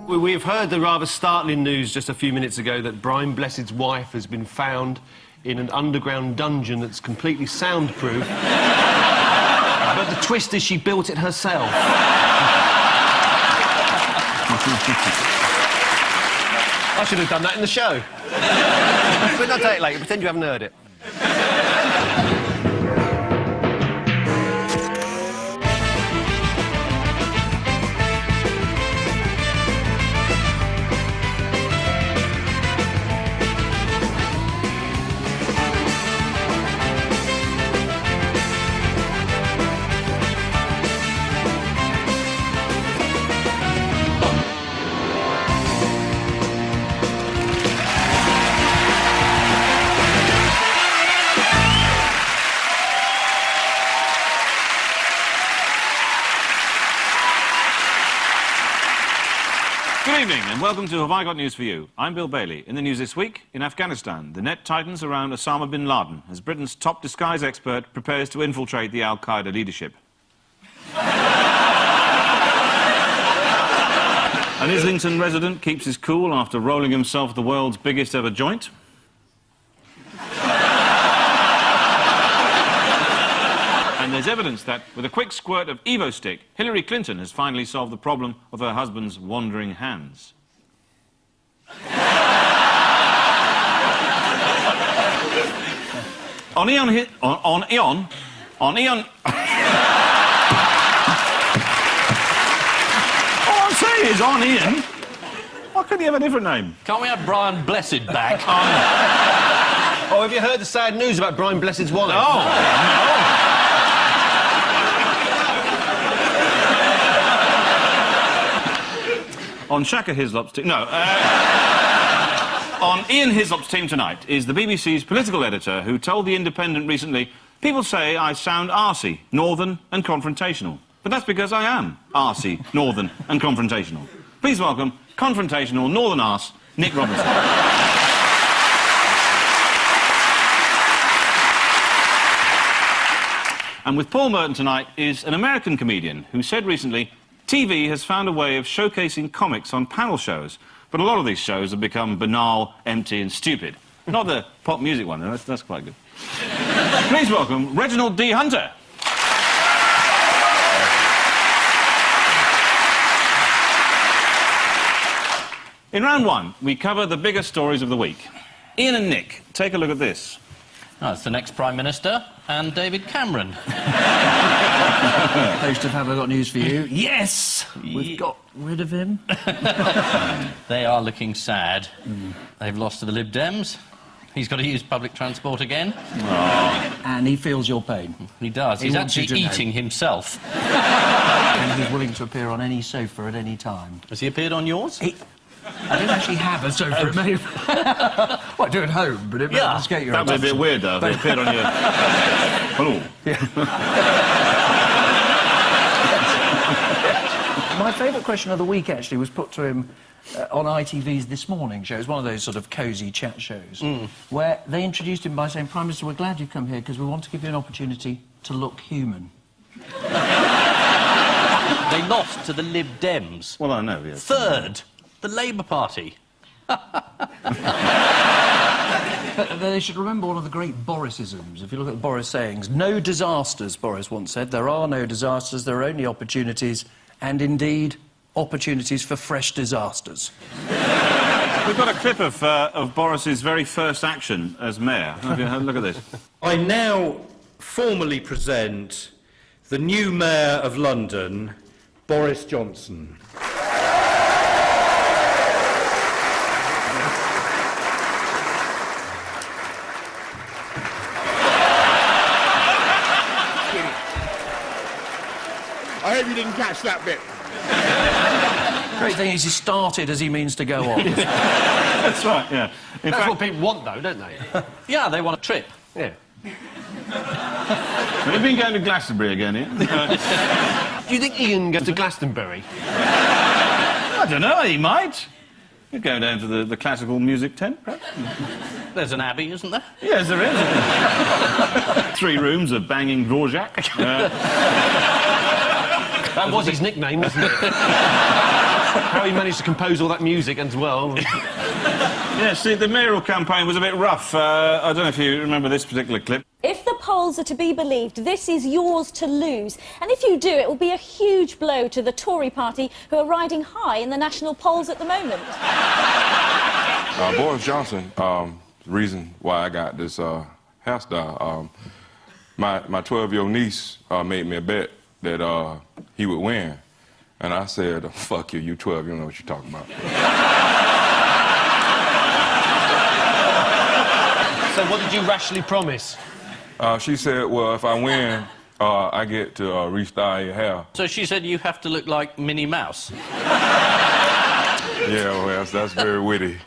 We've heard the rather startling news just a few minutes ago that Brian Blessed's wife has been found in an underground dungeon that's completely soundproof. But the twist is she built it herself. I should have done that in the show. But I'll tell it later. Pretend you haven't heard it. Good evening and welcome to Have I Got News For You? I'm Bill Bailey. In the news this week, in Afghanistan, the net tightens around Osama bin Laden as Britain's top disguise expert prepares to infiltrate the Al-Qaeda leadership. An Islington resident keeps his cool after rolling himself the world's biggest ever joint. And there's evidence that, with a quick squirt of Evo Stick, Hillary Clinton has finally solved the problem of her husband's wandering hands. On Eon... All I'm saying is, on Ian... Why couldn't he have a different name? Can't we have Brian Blessed back? Oh, have you heard the sad news about Brian Blessed's wife? Oh! On Shaka Hislop's team... No, on Ian Hislop's team tonight is the BBC's political editor who told The Independent recently, people say I sound arsey, northern and confrontational. But that's because I am arsey, northern and confrontational. Please welcome confrontational northern arse, Nick Robinson. And with Paul Merton tonight is an American comedian who said recently, TV has found a way of showcasing comics on panel shows, but a lot of these shows have become banal, empty and stupid. Not the pop music one, that's quite good. Please welcome Reginald D. Hunter. In round one, we cover the biggest stories of the week. Ian and Nick, take a look at this. Oh, it's the next Prime Minister and David Cameron. Host of Have I Got News For You? Yes! We've got rid of him. They are looking sad. They've lost to the Lib Dems. He's got to use public transport again. Oh. And he feels your pain. He does. He's actually eating himself. And he's willing to appear on any sofa at any time. Has he appeared on yours? I don't actually have a sofa at me. Well, I do at home, but it might escape your attention. That would be a bit weird, though, if it appeared on your... Hello. Yeah. My favourite question of the week, actually, was put to him on ITV's This Morning show. It was one of those sort of cosy chat shows, where they introduced him by saying, Prime Minister, we're glad you've come here because we want to give you an opportunity to look human. They lost to the Lib Dems. Well, I know, yes. Third. The Labour Party. They should remember one of the great Borisisms. If you look at Boris' sayings, no disasters, Boris once said. There are no disasters, there are only opportunities, and indeed, opportunities for fresh disasters. We've got a clip of Boris's very first action as mayor. Look at this. I now formally present the new mayor of London, Boris Johnson. I hope you didn't catch that bit. Great thing is he started as he means to go on. That's right, yeah. That's what people want, though, don't they? Yeah, they want a trip. Yeah. You've been going to Glastonbury again, Ian? Do you think Ian goes to Glastonbury? I don't know, he might. You'd go down to the classical music tent, perhaps? There's an abbey, isn't there? Yes, there is. 3 rooms of banging Dvorak. That was his nickname, wasn't it? How he managed to compose all that music as well. Yeah, see, the mayoral campaign was a bit rough. I don't know if you remember this particular clip. If the polls are to be believed, this is yours to lose. And if you do, it will be a huge blow to the Tory party, who are riding high in the national polls at the moment. Boris Johnson, the reason why I got this hairstyle, my 12-year-old niece made me a bet that he would win. And I said, fuck you, you 12, you don't know what you're talking about. So what did you rashly promise? She said, well, if I win, I get to restyle your hair. So she said you have to look like Minnie Mouse. Yeah, well, that's very witty.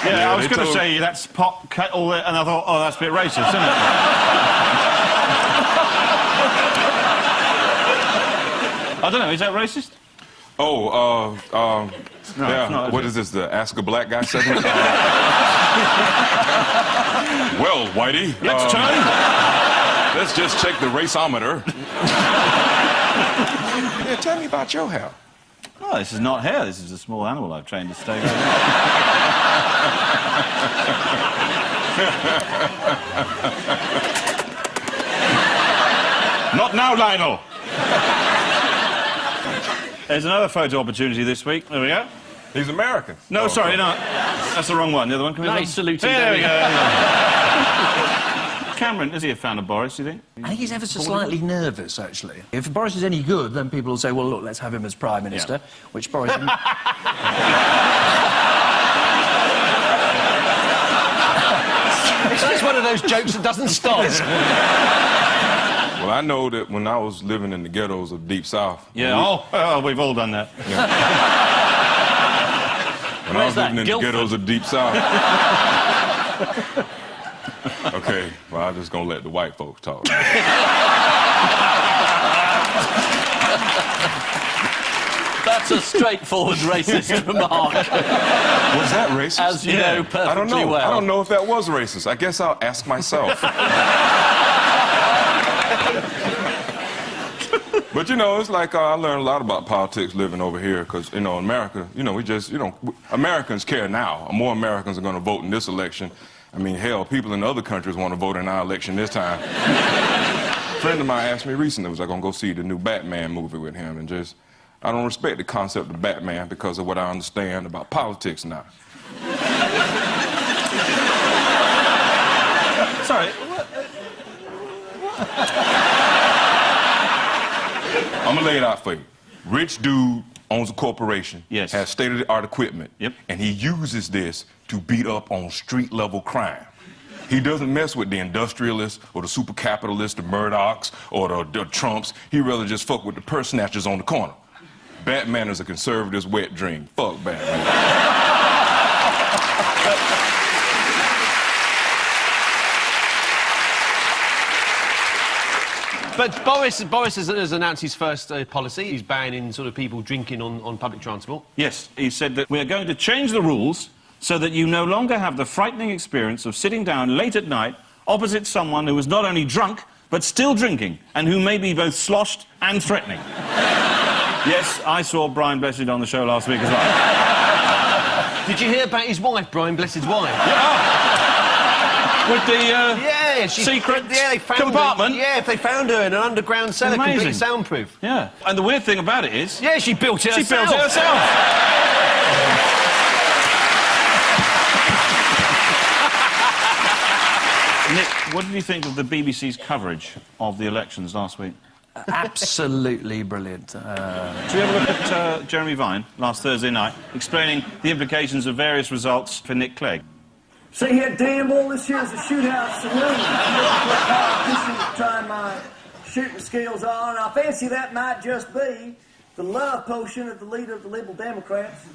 Yeah, I was going to say that's pop cut all that, and I thought, oh, that's a bit racist, isn't it? I don't know, is that racist? Oh, No, yeah, it's not, what is this, the Ask a Black Guy segment? Well, Whitey, Let's turn. let's just check the raceometer. Yeah, tell me about your hair. Oh, this is not hair, this is a small animal I've trained to stay with. Not now, Lionel! There's another photo opportunity this week. There we go. He's American. No, Oh, sorry, no. That's the wrong one. The other one. Come Nice saluting. There we go. Cameron, has he a fan of Boris, do you think? I think he's ever so slightly nervous, actually. If Boris is any good, then people will say, well, look, let's have him as Prime Minister, which Boris... It's just one of those jokes that doesn't stop. Well, I know that when I was living in the ghettos of Deep South... Yeah, oh, we've all done that. When I was living in the ghettos of Deep South... Okay, well, I'm just gonna let the white folks talk. That's a straightforward racist remark. Was that racist? As you know perfectly I don't know. well. I don't know if that was racist. I guess I'll ask myself. But, you know, it's like I learned a lot about politics living over here because, you know, in America, you know, we just, you know, Americans care now. More Americans are going to vote in this election. I mean, hell, people in other countries want to vote in our election this time. A friend of mine asked me recently, was I going to go see the new Batman movie with him? And just, I don't respect the concept of Batman because of what I understand about politics now. Sorry. I'm gonna lay it out for you. Rich dude owns a corporation, yes, has state-of-the-art equipment, yep, and he uses this to beat up on street-level crime. He doesn't mess with the industrialists or the super capitalists, the Murdochs or the Trumps. He rather just fuck with the purse snatchers on the corner. Batman is a conservative's wet dream. Fuck Batman. But Boris has announced his first policy. He's banning sort of people drinking on public transport. Yes, he said that we are going to change the rules so that you no longer have the frightening experience of sitting down late at night opposite someone who is not only drunk, but still drinking, and who may be both sloshed and threatening. Yes, I saw Brian Blessed on the show last week as well. Did you hear about his wife, Brian Blessed's wife? With the secret they found compartment? Her, yeah, they found her in an underground cellar, Amazing. completely soundproof. Yeah. And the weird thing about it is... Yeah, she built it herself. She built it herself. Nick, what did you think of the BBC's coverage of the elections last week? Absolutely brilliant. Should we have a look at Jeremy Vine last Thursday night, explaining the implications of various results for Nick Clegg? See here, damn, all this here is a shootout saloon. I'm trying my shooting skills on, and I fancy that might just be the love potion of the leader of the Liberal Democrats.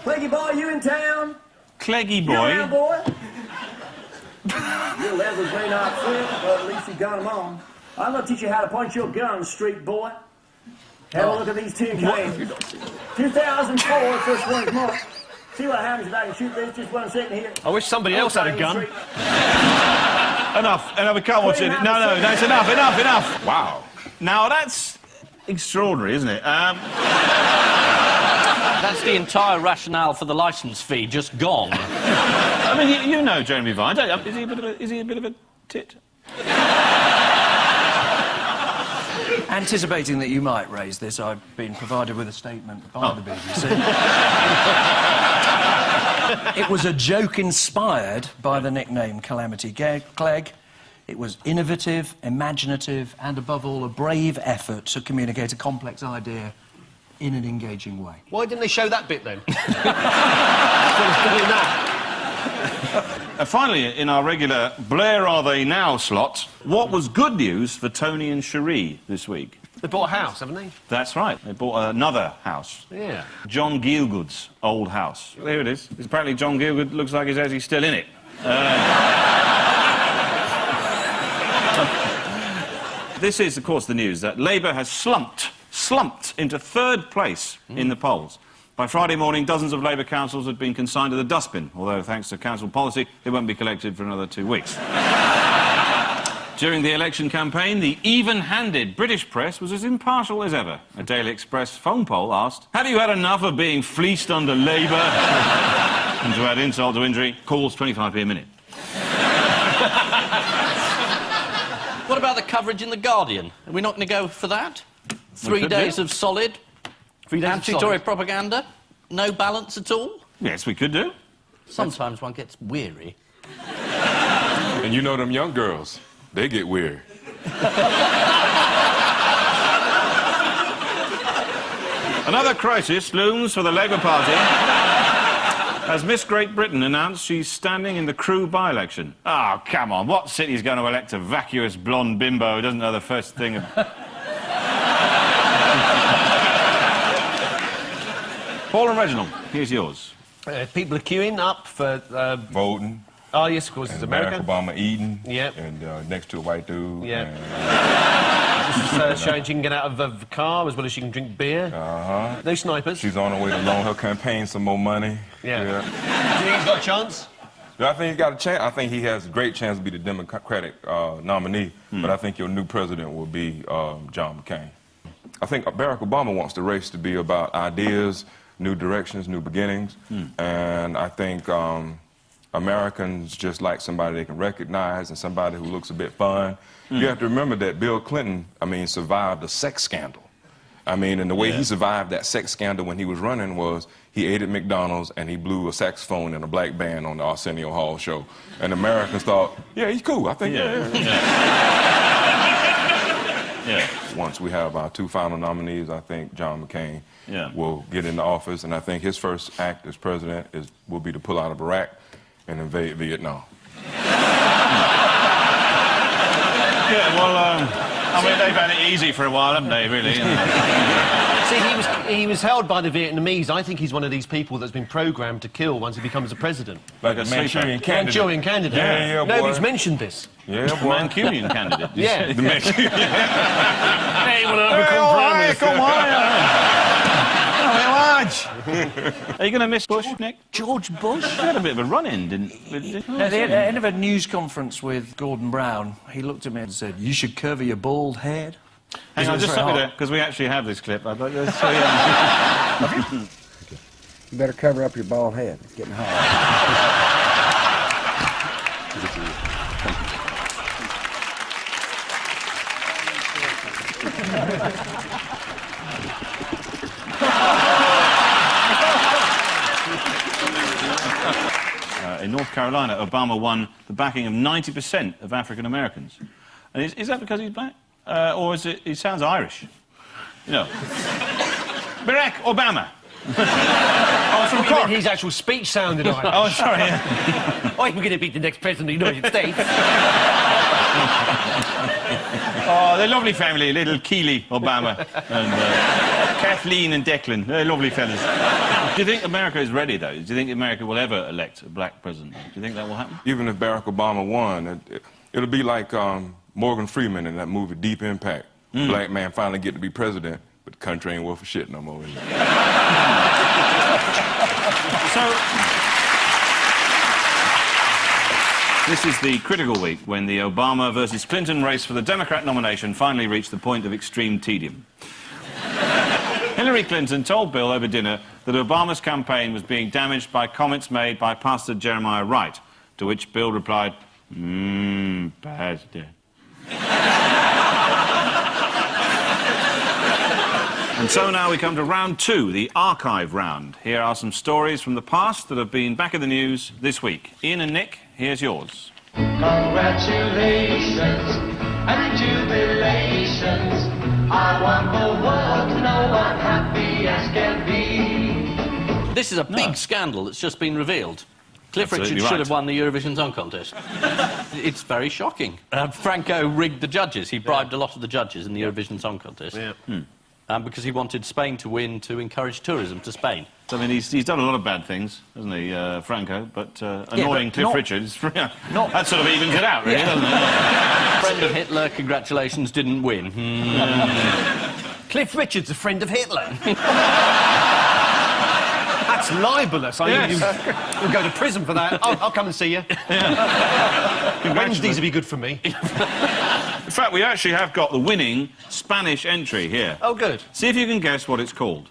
Cleggy boy, you in town? Cleggy boy? You around, boy? Your levers may not fit, but at least you got them on. I'm going to teach you how to point your gun on the street, boy. Have a look at these tin cans. 2004, first one's marked. See what happens if I can shoot this? Just 1 second here. I wish somebody else had a gun. Enough, we can't watch it. No, it's enough. Wow. Now, that's extraordinary, isn't it? That's the entire rationale for the licence fee just gone. I mean, you know Jeremy Vine, don't you? Is he a bit of a tit? Anticipating that you might raise this, I've been provided with a statement by the BBC. It was a joke inspired by the nickname Calamity Clegg. It was innovative, imaginative, and above all, a brave effort to communicate a complex idea in an engaging way. Why didn't they show that bit then? Finally, in our regular Blair Are They Now slot, what was good news for Tony and Cherie this week? They bought a house, haven't they? That's right, they bought another house. Yeah. John Gielgud's old house. There it is. Apparently John Gielgud looks like he's actually still in it. This is, of course, the news that Labour has slumped into third place in the polls. By Friday morning, dozens of Labour councils had been consigned to the dustbin, although, thanks to council policy, they won't be collected for another 2 weeks. During the election campaign, the even-handed British press was as impartial as ever. A Daily Express phone poll asked, "Have you had enough of being fleeced under Labour?" And to add insult to injury, calls 25p a minute. What about the coverage in The Guardian? Are we not going to go for that? 3 days of solid anti-Tory propaganda? No balance at all? Yes, we could do. Sometimes one gets weary. And you know them young girls, they get weird. Another crisis looms for the Labour Party as Miss Great Britain announced she's standing in the Crewe by-election. Oh, come on, what city's going to elect a vacuous blonde bimbo who doesn't know the first thing of... Paul and Reginald, here's yours. People are queuing up for... Voting. Oh, yes, of course, it's America. Barack Obama eating. Yep. And next to a white dude. Yeah. This is showing she can get out of the car as well as she can drink beer. Uh-huh. No snipers. She's on her way to loan her campaign some more money. Yeah. Do you think he's got a chance? I think he's got a chance. I think he has a great chance to be the Democratic nominee, but I think your new president will be John McCain. I think Barack Obama wants the race to be about ideas, new directions, new beginnings, and I think Americans just like somebody they can recognize and somebody who looks a bit fun. You have to remember that Bill Clinton, survived a sex scandal. And the way he survived that sex scandal when he was running was he ate at McDonald's and he blew a saxophone in a black band on the Arsenio Hall show. And Americans thought, yeah, he's cool. I think, Yeah. Once we have our 2 final nominees, I think John McCain will get into office, and I think his first act as president will be to pull out of Iraq and invade Vietnam. Yeah, well, they've had it easy for a while, haven't they, really? See, he was held by the Vietnamese. I think he's one of these people that's been programmed to kill once he becomes a president. Like a Manchurian candidate. Manchurian candidate. Yeah, boy. Nobody's mentioned this. Yeah, The boy. Mancunian candidate. Yeah. The Mancunian. Hey, what up? Come on. Are you going to miss Bush, Nick? George Bush? He had a bit of a run-in, didn't he? At the end of a news conference with Gordon Brown, he looked at me and said, "You should cover your bald head." Hang on, just stop me there, because we actually have this clip. I'd like to show you. You better cover up your bald head. It's getting hot. In North Carolina, Obama won the backing of 90% of African Americans. And is that because he's black? Or is it... He sounds Irish. You know. Barack Obama. From Cork. His actual speech sounded Irish. Oh, sorry, yeah. I'm going to beat the next president of the United States. Oh, they're a lovely family, little Keely Obama and Kathleen and Declan. They're lovely fellas. Do you think America is ready, though? Do you think America will ever elect a black president? Do you think that will happen? Even if Barack Obama won, it'll be like Morgan Freeman in that movie Deep Impact. Black man finally get to be president, but the country ain't worth a shit no more. This is the critical week when the Obama versus Clinton race for the Democrat nomination finally reached the point of extreme tedium. Hillary Clinton told Bill over dinner that Obama's campaign was being damaged by comments made by Pastor Jeremiah Wright, to which Bill replied, Pastor. And so now we come to round two, the archive round. Here are some stories from the past that have been back in the news this week. Ian and Nick, here's yours. Congratulations and jubilations. I want the world to know I'm happy as can be. This is a big scandal that's just been revealed. Cliff Absolutely Richard should right. have won the Eurovision Song Contest. It's very shocking. Franco rigged the judges. He bribed a lot of the judges in the Eurovision Song Contest. Yeah. Because he wanted Spain to win to encourage tourism to Spain. I mean, he's done a lot of bad things, hasn't he, Franco? But annoying Cliff Richard, that sort of evens it out, really, doesn't it? Friend of Hitler, congratulations, didn't win. Cliff Richard's a friend of Hitler. That's libelous. You'll go to prison for that. I'll come and see you. Wednesdays would be good for me. In fact, we actually have got the winning Spanish entry here. Oh, good. See if you can guess what it's called.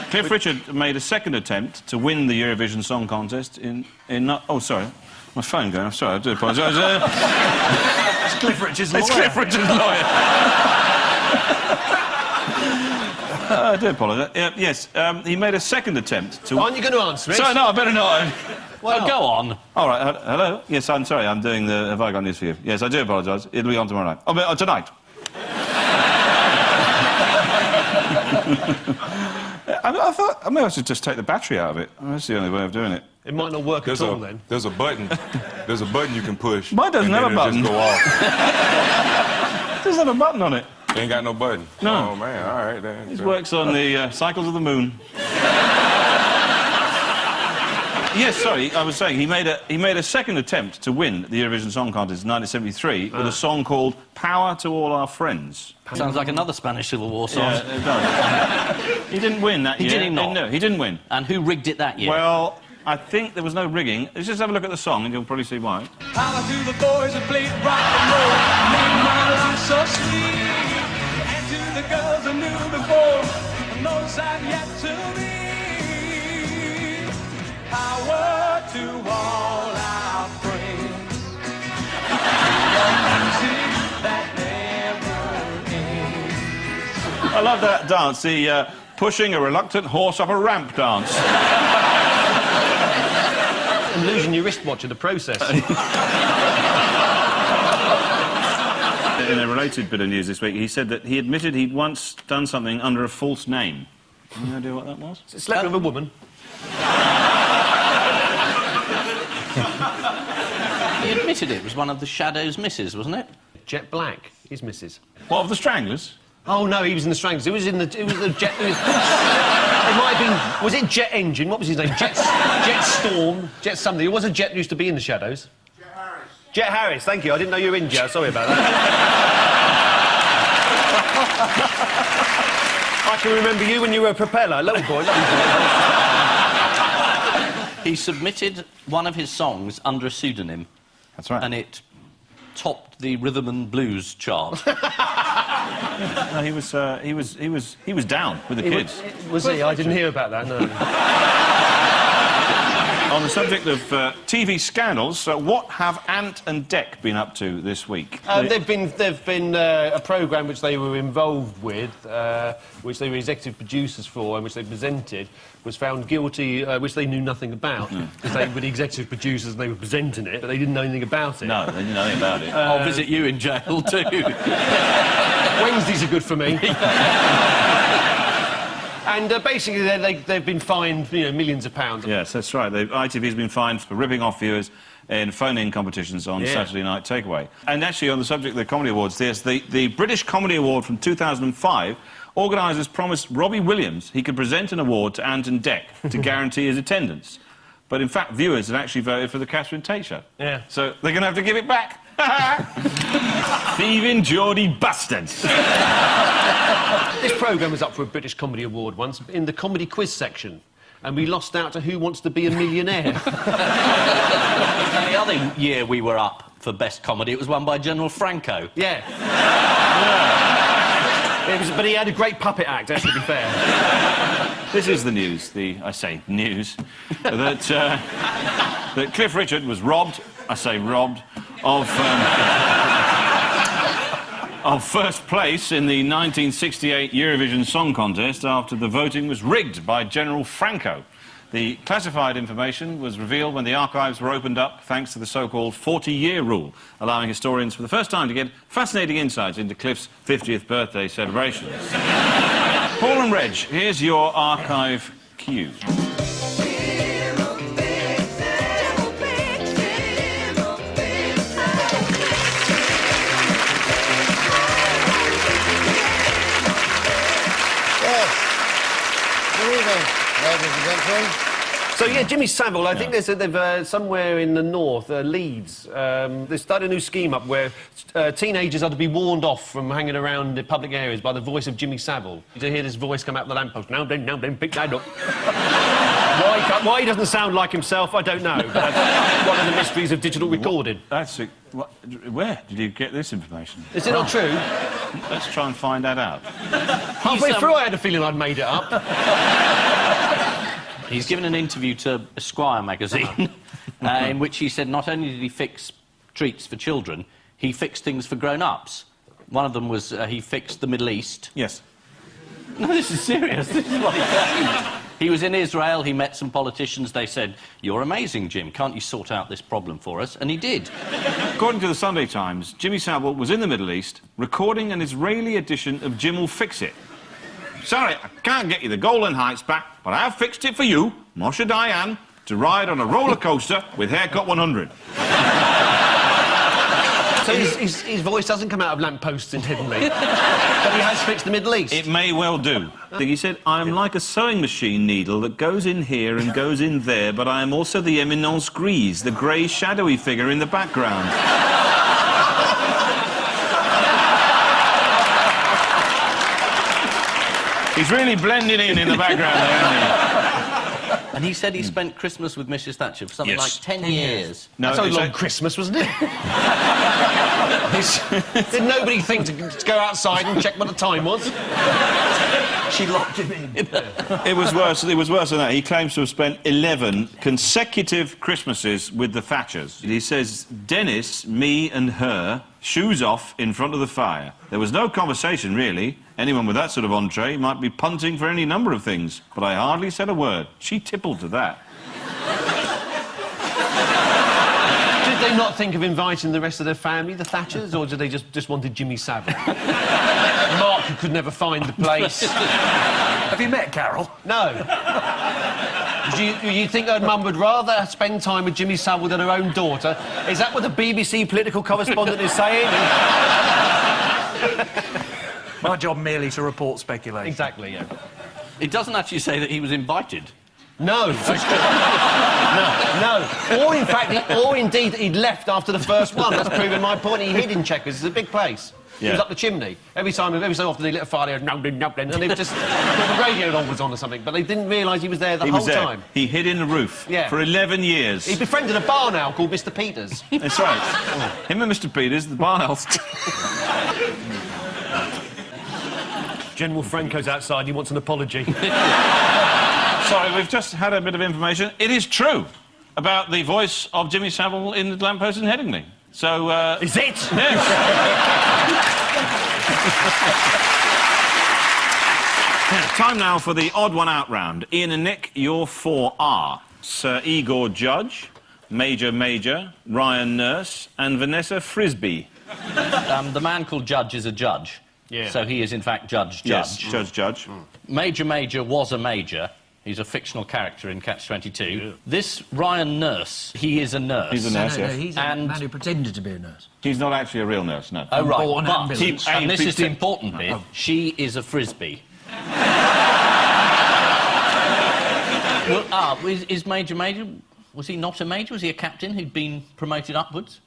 Cliff Richard made a second attempt to win the Eurovision Song Contest in oh, sorry. My phone going. I'm sorry, I do apologise. It's Cliff Richard's lawyer. It's Cliff Richard's lawyer. I do apologise. Yes, he made a second attempt to... Aren't you going to answer it? Sorry, no, I better not. Well, go on. All right, hello? Yes, I'm sorry, I'm doing the... Have I got news for you? Yes, I do apologise. It'll be on tomorrow night. Oh, tonight. I thought maybe I should just take the battery out of it. That's the only way of doing it. It might not work at all, then. There's a button. There's a button you can push. Mine doesn't have a button. Just go off. It doesn't have a button on it. Ain't got no button. No. Oh, man, all right, then. This works on the cycles of the moon. Yes, sorry, I was saying he made a second attempt to win the Eurovision Song Contest in 1973 with a song called Power to All Our Friends. Sounds like another Spanish Civil War song. Yeah, it does. He didn't win that year. Did he not? No, he didn't win. And who rigged it that year? Well, I think there was no rigging. Let's just have a look at the song and you'll probably see why. Power to the boys who played rock and roll, made my life so sweet. And to the girls I knew before, and those I've yet to meet. Power to all our friends. Music that never ends. I love that dance, the pushing a reluctant horse up a ramp dance. And losing your wristwatch in the process. In a related bit of news this week, he said that he admitted he'd once done something under a false name. Any idea what that was? Slept with a woman. He admitted it was one of the Shadow's misses, wasn't it? Jet Black, his missus. What, of the Stranglers? Oh, no, he was in the Stranglers. It was the Jet... It might have been... Was it Jet Engine? What was his name? Jet Storm? Jet something. It wasn't Jet who used to be in the Shadows. Jet Harris. Jet Harris, thank you. I didn't know you were in Jet. Sorry about that. I can remember you when you were a propeller. Little boy. He submitted one of his songs under a pseudonym. That's right. And it topped the rhythm and blues chart. No, he was down with the kids. Was he? I didn't hear about that, no. On the subject of TV scandals, what have Ant and Dec been up to this week? They've been a programme which they were involved with, which they were executive producers for, and which they presented, was found guilty, which they knew nothing about, because they were the executive producers and they were presenting it, but they didn't know anything about it. No, they didn't know anything about it. I'll visit you in jail too. Wednesdays are good for me. And basically, they've been fined, millions of pounds. Yes, that's right. ITV's been fined for ripping off viewers in phone-in competitions on Saturday Night Takeaway. And actually, on the subject of the Comedy Awards, there's the British Comedy Award from 2005 organisers promised Robbie Williams he could present an award to Anton Deck to guarantee his attendance. But in fact, viewers had actually voted for the Catherine Tate show. Yeah. So they're going to have to give it back. Thieving Geordie bastards. This programme was up for a British Comedy Award once in the comedy quiz section, and we lost out to Who Wants to Be a Millionaire. And the other year we were up for Best Comedy, it was won by General Franco. Yeah. But he had a great puppet act, to be fair. This is the news, I say news, that Cliff Richard was robbed, I say robbed, of first place in the 1968 Eurovision Song Contest after the voting was rigged by General Franco. The classified information was revealed when the archives were opened up thanks to the so-called 40-year rule, allowing historians for the first time to get fascinating insights into Cliff's 50th birthday celebrations. Paul and Reg, here's your archive cue. So, yeah, Jimmy Savile, I think they've somewhere in the north, Leeds, they've started a new scheme up where teenagers are to be warned off from hanging around the public areas by the voice of Jimmy Savile. To hear this voice come out of the lamppost, now then, pick that up. Why he doesn't sound like himself, I don't know, but that's one of the mysteries of digital recording. Where did you get this information? Is it not true? Let's try and find that out. Halfway through, I had a feeling I'd made it up. He's given an interview to Esquire magazine in which he said not only did he fix treats for children, he fixed things for grown-ups. One of them was he fixed the Middle East. Yes. No, this is serious. This is what he claimed. He was in Israel, he met some politicians, they said, "You're amazing, Jim, can't you sort out this problem for us?" And he did. According to the Sunday Times, Jimmy Savile was in the Middle East recording an Israeli edition of Jim'll Fix It. Sorry, I can't get you the Golan Heights back, but I have fixed it for you, Moshe Dayan, to ride on a roller coaster with haircut 100. So his voice doesn't come out of lampposts in Heavenly, but he has fixed the Middle East. It may well do. He said, "I'm like a sewing machine needle that goes in here and goes in there, but I am also the eminence grise, the grey shadowy figure in the background." He's really blending in the background there, isn't he? And he said he spent Christmas with Mrs Thatcher for something like 10 years. No, that's a long Christmas, wasn't it? Did nobody think to go outside and check what the time was? She locked him in. It was worse than that. He claims to have spent 11 consecutive Christmases with the Thatchers. He says, "Dennis, me and her, shoes off in front of the fire. There was no conversation, really. Anyone with that sort of entree might be punting for any number of things, but I hardly said a word. She tippled to that." Did they not think of inviting the rest of their family, the Thatchers, or did they just wanted Jimmy Savile? Mark, who could never find the place. Have you met Carol? No. Do you think her mum would rather spend time with Jimmy Savile than her own daughter? Is that what the BBC political correspondent is saying? My job merely to report speculation. Exactly, yeah. It doesn't actually say that he was invited. No. No. Or, in fact, or indeed, he'd left after the first one. That's proving my point. He hid in Chequers. It's a big place. Yeah. He was up the chimney. Every so often they lit a fire, and they just... the radio was on or something, but they didn't realise he was there the whole time. He hid in the roof for 11 years. He befriended a barn owl called Mr. Peters. That's right. Him and Mr. Peters, the barn owls. General Franco's outside. He wants an apology. Sorry, we've just had a bit of information. It is true about the voice of Jimmy Savile in the lamppost in Headingley. So, Is it? Yes. Time now for the odd one out round. Ian and Nick, your 4R. Sir Igor Judge, Major Major, Ryan Nurse, and Vanessa Frisbee. The man called Judge is a judge. Yeah. So he is, in fact, Judge. Yes, Judge. Major Major was a major. He's a fictional character in Catch-22. Yeah. This Ryan Nurse, he is a nurse. He's a nurse, yes. No, he's a man who pretended to be a nurse. He's not actually a real nurse, no. Oh, right. Born But, ambulance. and this is the important bit, she is a Frisbee. Well, is Major Major... Was he not a major? Was he a captain who'd been promoted upwards?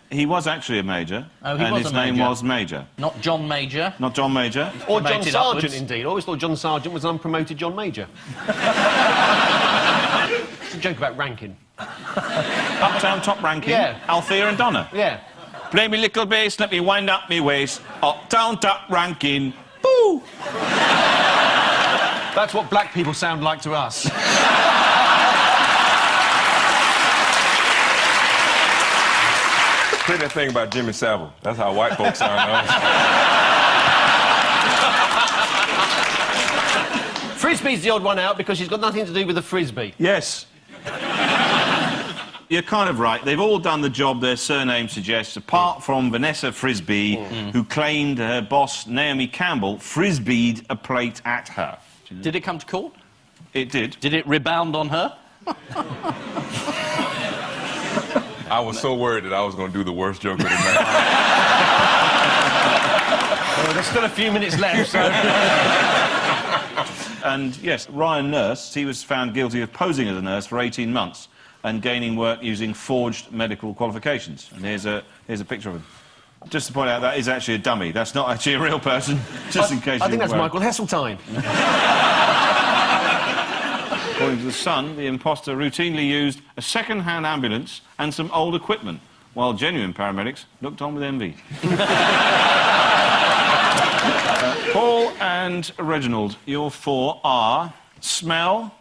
He was actually a major. Oh, he and was his a major. name was Major. Not John Major? Not John Major. Or John Promoted Sargent, upwards. indeed. I always thought John Sargent was an unpromoted John Major. It's a joke about ranking. Uptown top ranking. Yeah. Althea and Donna. Yeah. Play me little bass, let me wind up me waist. Uptown top ranking. Boo! That's what black people sound like to us. Play that thing about Jimmy Savile. That's how white folks sound now. Frisbee's the odd one out because she's got nothing to do with the frisbee. Yes. You're kind of right. They've all done the job their surname suggests, apart from Vanessa Frisbee, who claimed her boss, Naomi Campbell, frisbeed a plate at her. Did it come to court? It did. Did it rebound on her? I was so worried that I was going to do the worst joke of the night. Well, there's still a few minutes left, so... And, yes, Ryan Nurse, he was found guilty of posing as a nurse for 18 months and gaining work using forged medical qualifications. And here's a picture of him. Just to point out, that is actually a dummy. That's not actually a real person, just in case I you think that's were- Michael Heseltine. According to The Sun, the imposter routinely used a second-hand ambulance and some old equipment, while genuine paramedics looked on with envy. Paul and Reginald, your four are smell,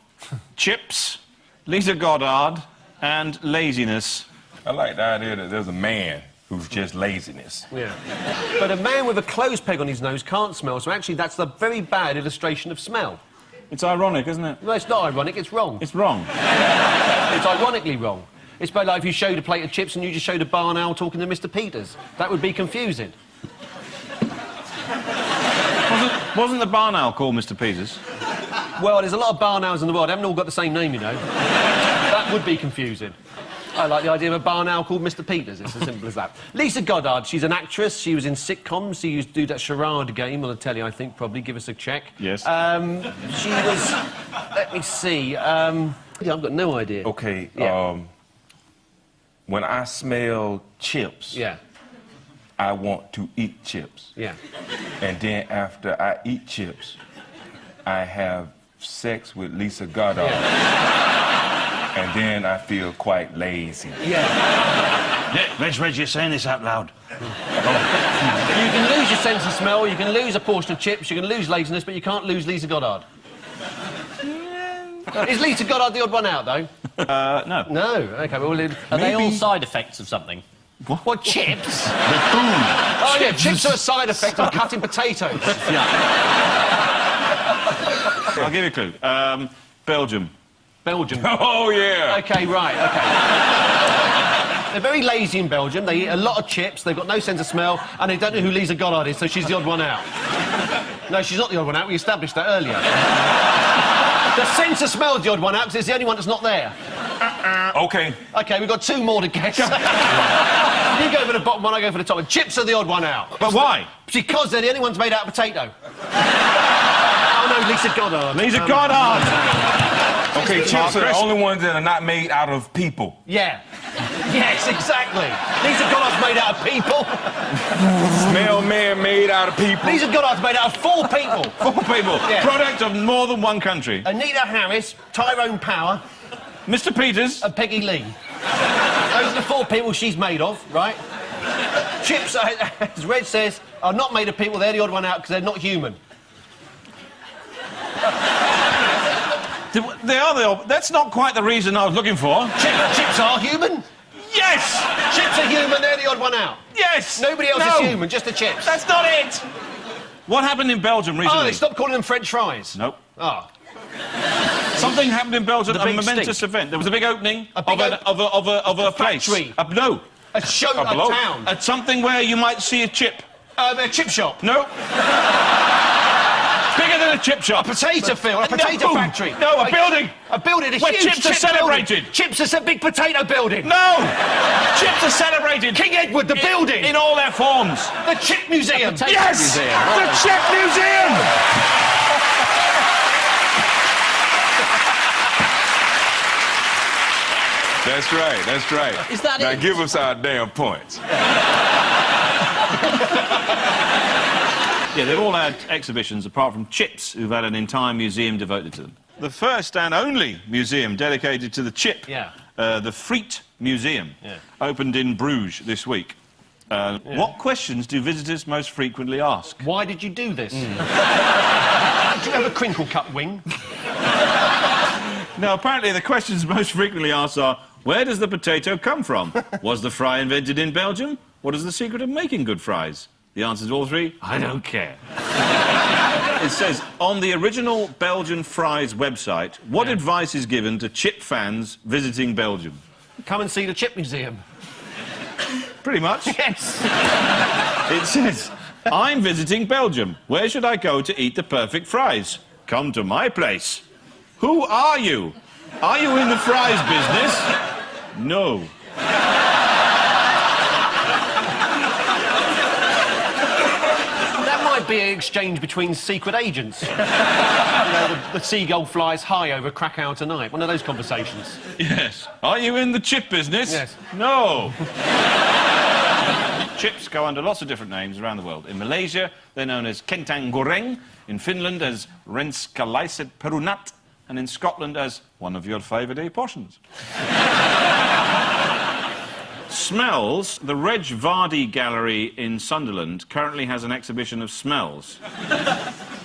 chips, Lisa Goddard, and laziness. I like the idea that there's a man who's just laziness. Yeah. But a man with a clothes peg on his nose can't smell, so actually that's a very bad illustration of smell. It's ironic, isn't it? No, it's not ironic, it's wrong. It's wrong. It's ironically wrong. It's about like if you showed a plate of chips and you just showed a barn owl talking to Mr. Peters. That would be confusing. Wasn't the barn owl called Mr. Peters? Well, there's a lot of barn owls in the world. They haven't all got the same name, you know. That would be confusing. I like the idea of a barn owl called Mr. Peters. It's as simple as that. Lisa Goddard, she's an actress. She was in sitcoms. She used to do that charade game on the telly, I think, probably. Give us a check. Yes. She was... Let me see. I've got no idea. Okay, Yeah. When I smell chips, Yeah. I want to eat chips. Yeah. And then after I eat chips, I have sex with Lisa Goddard. And then I feel quite lazy. Yeah. Reg, you're saying this out loud. You can lose your sense of smell, you can lose a portion of chips, you can lose laziness, but you can't lose Lisa Goddard. Is Lisa Goddard the odd one out, though? No. No. OK, well... Are they all side effects of something? What, chips? Boom. Oh, yeah, chips are a side effect of cutting potatoes. I'll give you a clue. Belgium. Belgium. Oh, yeah! OK, right, OK. They're very lazy in Belgium. They eat a lot of chips, they've got no sense of smell, and they don't know who Lisa Goddard is, so she's the odd one out. No, she's not the odd one out. We established that earlier. The sense of smell is the odd one out, because it's the only one that's not there. Okay. OK, we've got two more to guess. You go for the bottom one, I go for the top one. Chips are the odd one out. But why? Because they're the only ones made out of potato. Oh, no, Lisa Goddard. Lisa Goddard! Okay, chips are the only ones that are not made out of people. Yeah. Yes, exactly. Lisa Goddard's made out of people. Smell man made out of people. Lisa Goddard's made out of 4 people. 4 people. Yeah. Product of more than one country. Anita Harris, Tyrone Power, Mr. Peters. and Peggy Lee. Those are the 4 people she's made of, right? Chips, as Reg says, are not made of people. They're the odd one out because they're not human. They are that's not quite the reason I was looking for. Chips are human. Yes! Chips are human. They're the odd one out. Yes! Nobody else is human, just the chips. That's not it! What happened in Belgium recently? Oh, they stopped calling them French fries. Nope. Oh. Something happened in Belgium, The a big momentous stink. event. There was a big opening A big of a place. factory. No. A show, a below. town. At something where you might see a chip. A chip shop. No. Bigger than a chip shop. A potato field, a potato No. factory. No, a building. A building, a Where huge chips are chip building. celebrated. Chips is a big potato building. No! Chips are celebrated celebrated. King Edward, the building! In all their forms. The Chip Museum! Potato Yes! Museum. The Chip Museum! That's right, that's right. Is that now it? give us our damn points. Yeah, they've all had exhibitions apart from Chips, who've had an entire museum devoted to them. The first and only museum dedicated to the chip, the Friet Museum, opened in Bruges this week. What questions do visitors most frequently ask? Why did you do this? Did you have a crinkle cut wing? No, apparently the questions most frequently asked are, where does the potato come from? Was the fry invented in Belgium? What is the secret of making good fries? The answer to all three, I don't care. It says, on the original Belgian Fries website, what advice is given to chip fans visiting Belgium? Come and see the Chip Museum. Pretty much. Yes. It says, I'm visiting Belgium. Where should I go to eat the perfect fries? Come to my place. Who are you? Are you in the fries business? No. That might be an exchange between secret agents. You know, the seagull flies high over Krakow tonight. One of those conversations. Yes. Are you in the chip business? Yes. No. Chips go under lots of different names around the world. In Malaysia, they're known as kentang goreng. In Finland as renskalaiset perunat. And in Scotland as one of your favourite portions. Smells. The Reg Vardy Gallery in Sunderland currently has an exhibition of smells.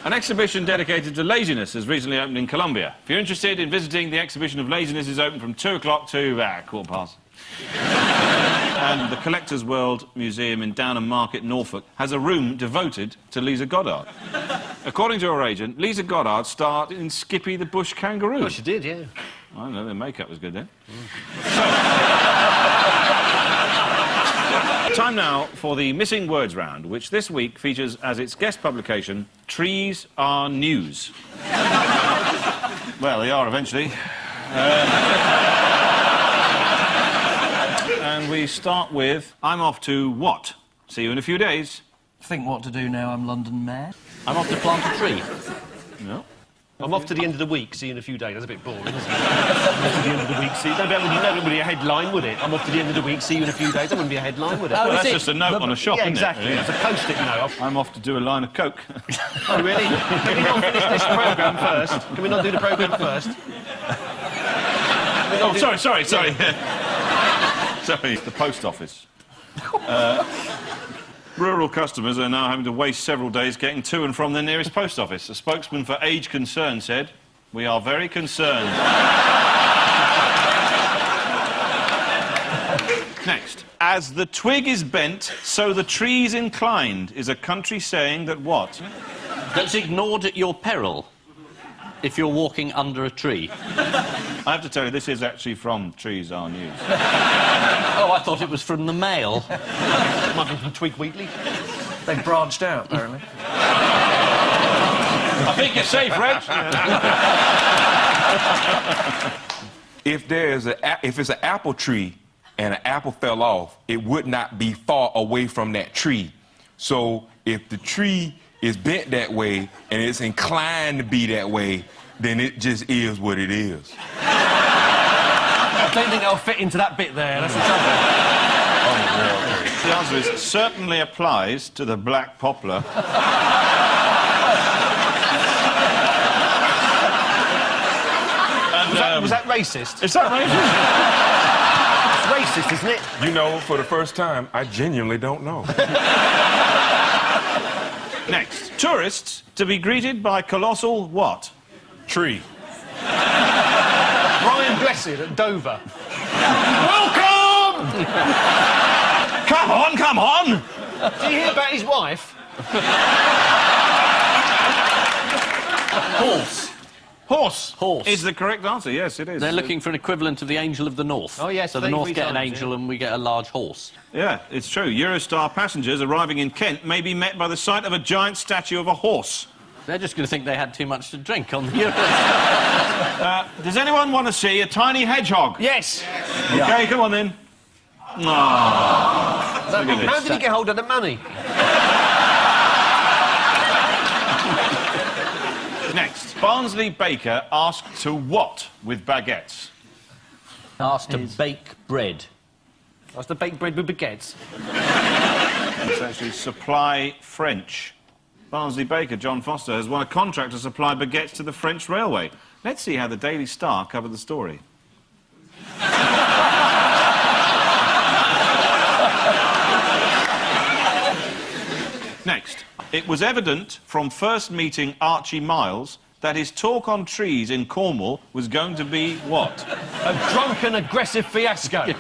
An exhibition dedicated to laziness has recently opened in Colombia. If you're interested in visiting, the exhibition of laziness is open from 2 o'clock to 15:15. And the Collector's World Museum in Downham Market, Norfolk, has a room devoted to Lisa Goddard. According to her agent, Lisa Goddard starred in Skippy the Bush Kangaroo. Oh, she did, yeah. I don't know, their makeup was good then. Time now for the Missing Words round, which this week features as its guest publication, Trees Are News. Well, they are eventually. And we start with, I'm off to what? See you in a few days. Think what to do now I'm London mayor? I'm off to plant a tree. No. I'm off to the end of the week, see you in a few days. That's a bit boring, isn't it? I'm off to the end of the week, see... That wouldn't be a headline, would it? I'm off to the end of the week, see you in a few days. That wouldn't be a headline, would it? Well, that's just a note on a shop, yeah, isn't exactly. it? Yeah. It's a post-it, you know. I'm off to do a line of coke. Oh, really? Can we not finish this programme first? Can we not do the programme first? Oh, sorry. Sorry, the post office. Rural customers are now having to waste several days getting to and from their nearest post office. A spokesman for Age Concern said, "We are very concerned." Next. As the twig is bent, so the tree's inclined, is a country saying that what? That's ignored at your peril if you're walking under a tree. I have to tell you, this is actually from Trees Are News. Oh, I thought it was from the Mail. Might be from Twig Weekly. They've branched out, apparently. I think you're safe, Reg. If it's an apple tree and an apple fell off, it would not be far away from that tree. So if the tree is bent that way and it's inclined to be that way, then it just is what it is. I don't think they'll fit into that bit there. That's the trouble. The answer is certainly applies to the black poplar. And, Was that racist? Is that racist? It's racist, isn't it? You know, for the first time, I genuinely don't know. Next. Tourists to be greeted by colossal what? Tree. Brian Blessed at Dover. Welcome! Come on! Did you hear about his wife? Horse. Is the correct answer. Yes, it is. They're looking for an equivalent of the Angel of the North. Oh, yes, So the North 33 get an times, angel yeah. and we get a large horse. Yeah, it's true. Eurostar passengers arriving in Kent may be met by the sight of a giant statue of a horse. They're just going to think they had too much to drink on the Eurostar. Does anyone want to see a tiny hedgehog? Yes. OK, come on then. Aww. How did he get hold of the money? Next, Barnsley baker asked to what with baguettes? Asked to bake bread. Asked to bake bread with baguettes. It's actually supply French. Barnsley baker John Foster has won a contract to supply baguettes to the French railway. Let's see how the Daily Star covered the story. Next, it was evident from first meeting Archie Miles that his talk on trees in Cornwall was going to be what? A drunken, aggressive fiasco. He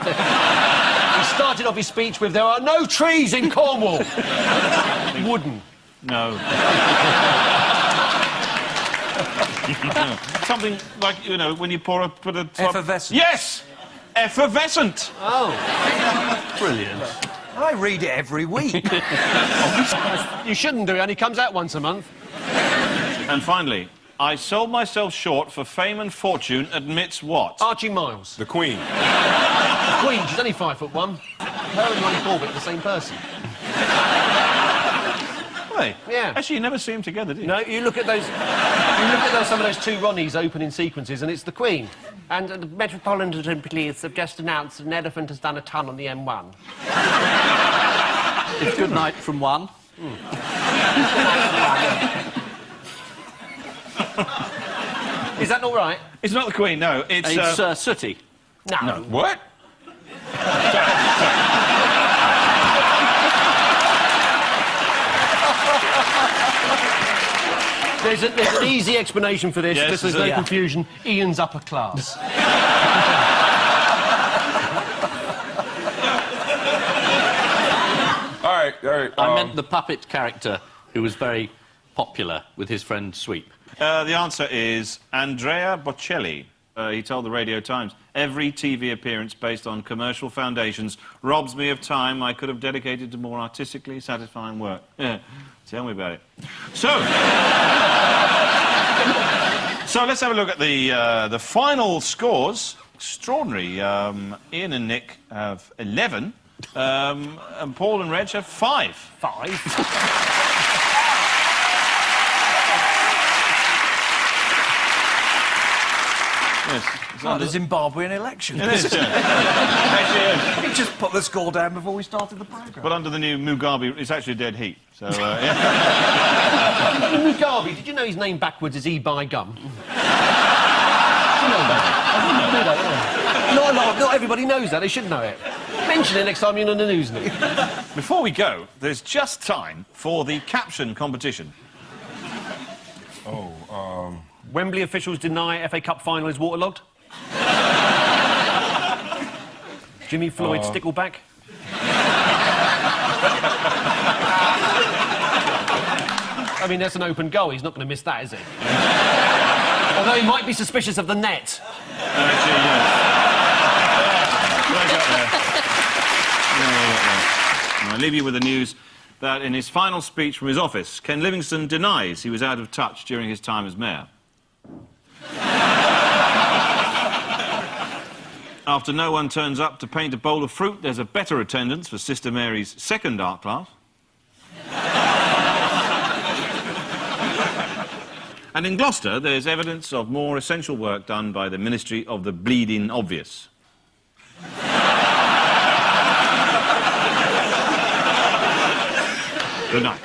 started off his speech with, "There are no trees in Cornwall." Wooden. No. Something like, you know, when you put a... Effervescent. Yes! Effervescent! Oh. Brilliant. I read it every week. You shouldn't do it, and he comes out once a month. And finally, I sold myself short for fame and fortune admits what? Archie Miles. The Queen. The Queen, she's only 5'1". Her and Ronnie Corbett, the same person. Hey, Yeah. actually, you never see them together, do you? No, you look at those. Some of those two Ronnies opening sequences, and it's the Queen. And the Metropolitan Police have just announced an elephant has done a ton on the M1. It's good night from one. Is that not right? It's not the Queen, no. It's Sooty. No. What? There's an easy explanation for this. Yes, Just so there's no confusion. Ian's upper class. All right. I meant the puppet character who was very popular with his friend Sweep. the answer is Andrea Bocelli. He told the Radio Times, "Every TV appearance based on commercial foundations robs me of time I could have dedicated to more artistically satisfying work." Yeah. Tell me about it. So, let's have a look at the final scores. Extraordinary. Ian and Nick have 11, and Paul and Reg have 5. 5? Yes. It's like the Zimbabwean election. It is, yeah. He just put the score down before we started the programme. But under the new Mugabe, it's actually a dead heat. So, yeah. Mugabe, did you know his name backwards is E by gum? Did you know that? Not everybody knows that. They should know it. Mention it next time you're on the news. Before we go, there's just time for the caption competition. Wembley officials deny FA Cup final is waterlogged. Jimmy Floyd stickleback. I mean, that's an open goal. He's not going to miss that, is he? Although he might be suspicious of the net. Actually, yes. And I leave you with the news that in his final speech from his office, Ken Livingstone denies he was out of touch during his time as mayor. After no one turns up to paint a bowl of fruit, there's a better attendance for Sister Mary's second art class. And in Gloucester, there's evidence of more essential work done by the Ministry of the Bleeding Obvious. Good night.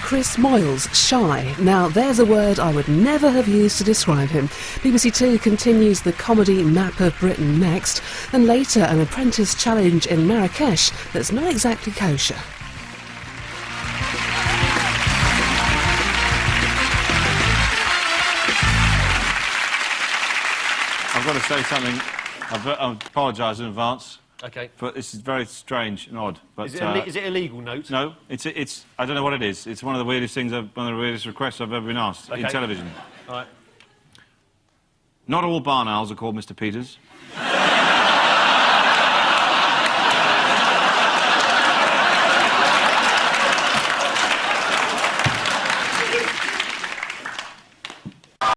Chris Moyles, shy. Now, there's a word I would never have used to describe him. BBC Two continues the comedy Map of Britain next, and later an apprentice challenge in Marrakesh that's not exactly kosher. I've got to say something. I apologise in advance. OK. But this is very strange and odd. But, Is it a legal note? No, it's. I don't know what it is. It's one of the weirdest things, one of the weirdest requests I've ever been asked in television. All right. Not all barn owls are called Mr. Peters.